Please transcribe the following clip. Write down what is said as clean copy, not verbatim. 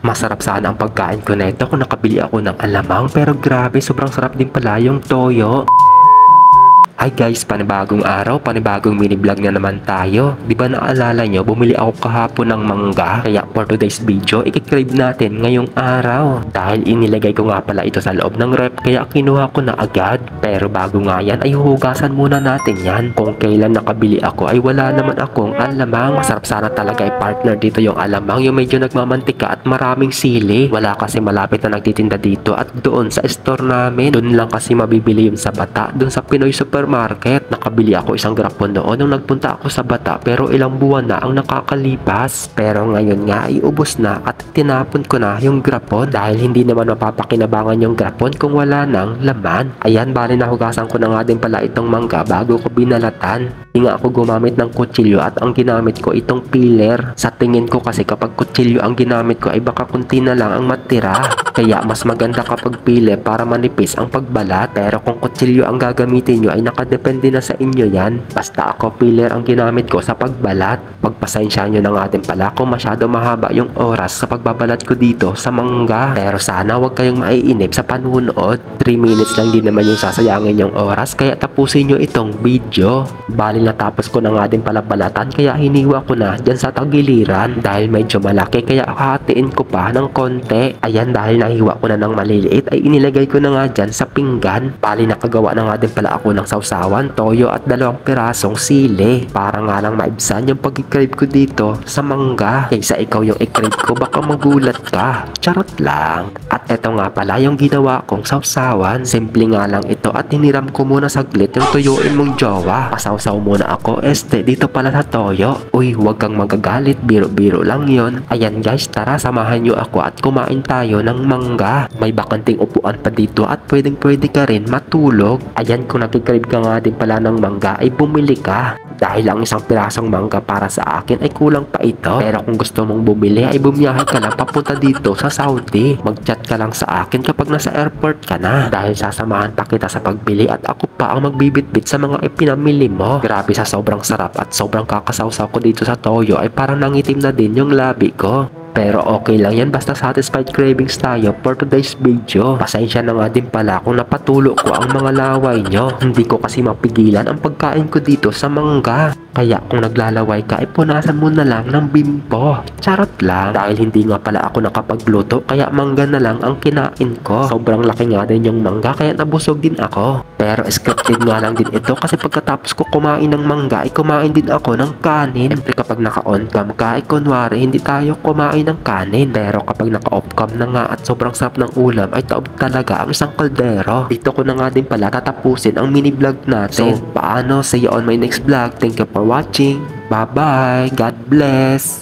Masarap sana ang pagkain ko na ito kung nakabili ako ng alamang, pero grabe, sobrang sarap din pala yung toyo. Hi guys, panibagong araw, panibagong mini vlog na naman tayo. Di ba naalala nyo, bumili ako kahapon ng mangga. Kaya for today's video, i-crave natin ngayong araw. Dahil inilagay ko nga pala ito sa loob ng rep, kaya kinuha ko na agad. Pero bago nga yan, ay hugasan muna natin yan. Kung kailan nakabili ako, ay wala naman akong alamang. Masarap sana talaga ay partner dito yung alamang, yung medyo nagmamantika at maraming sili. Wala kasi malapit na nagtitinda dito at doon sa store namin. Doon lang kasi mabibili yun sa Bata, doon sa Pinoy Supermarket. Nakabili ako isang grapon noon nung nagpunta ako sa Bata, pero ilang buwan na ang nakakalipas. Pero ngayon nga ay ubos na at tinapon ko na yung grapon dahil hindi naman mapapakinabangan yung grapon kung wala ng laman. Ayan, bali nahugasan ko na nga din pala itong mangga bago ko binalatan. Hindi nga ako gumamit ng kutsilyo at ang ginamit ko itong peeler. Sa tingin ko kasi kapag kutsilyo ang ginamit ko ay baka kunti na lang ang matira. Kaya mas maganda kapag peeler para manipis ang pagbalat. Pero kung kutsilyo ang gagamitin nyo ay nakadepende na sa inyo yan. Basta ako peeler ang ginamit ko sa pagbalat. Pagpasensya nyo na nga din pala kung masyado mahaba yung oras sa pagbabalat ko dito sa mangga. Pero sana wag kayong maiinip sa panunood. 3 minutes lang din naman yung sasayangin yung oras, kaya tapusin nyo itong video. Bali natapos ko na nga din pala balatan, kaya hiniwa ko na dyan sa tagiliran dahil medyo malaki, kaya hahatiin ko pa ng konti. Ayan, dahil nahiwa ko na ng maliliit ay inilagay ko na nga dyan sa pinggan. Bali nakagawa na nga din pala ako ng sausawan, toyo at 2 pirasong sili para nga lang maibsan yung pag-crave ko dito sa mangga. Kaysa ikaw yung i-crave ko, baka magulat ka. Charot lang. At eto nga pala yung ginawa kong sausawan. Simple nga lang ito at hiniram ko muna saglit yung tuyuin mong jowa. Pasawsaw muna ako, dito pala sa toyo. Uy, wag kang magagalit, biro-biro lang yon. Ayan guys, tara samahan nyo ako at kumain tayo ng mangga. May bakanting upuan pa dito at pwedeng ka rin matulog. Ayan, kung nakikrave ka nga din pala ng mangga ay bumili ka. Dahil ang isang pirasong mangga para sa akin ay kulang pa ito. Pero kung gusto mong bumili ay bumiyahe ka lang papunta dito sa Saudi. Mag-chat ka lang sa akin kapag nasa airport ka na. Dahil sasamahan pa kita sa pagbili at ako pa ang magbibitbit sa mga ipinamili mo. Grabe, sa sobrang sarap at sobrang kakasawsaw ko dito sa toyo ay parang nangitim na din yung labi ko. Pero okay lang yan, basta satisfied cravings tayo for today's video. Pasensya na nga din pala kung napatulo ko ang mga laway nyo. Hindi ko kasi mapigilan ang pagkain ko dito sa mangga. Kaya kung naglalaway ka, ay punasan mo na lang ng bimpo. Charot lang. Dahil hindi nga pala ako nakapagluto, kaya mangga na lang ang kinain ko. Sobrang laki nga din yung mangga, kaya nabusog din ako. Pero scripted nga lang din ito kasi pagkatapos ko kumain ng mangga, ay kumain din ako ng kanin. Siyempre kapag naka-on cam ka, ay kunwari hindi tayo kumain ng kanin. Pero kapag naka-off cam na nga at sobrang sarap ng ulam, ay taob talaga ang isang kaldero. Dito ko na nga din pala tatapusin ang mini vlog natin. So, paano? See you on my next vlog. Thank you for watching. Bye-bye. God bless.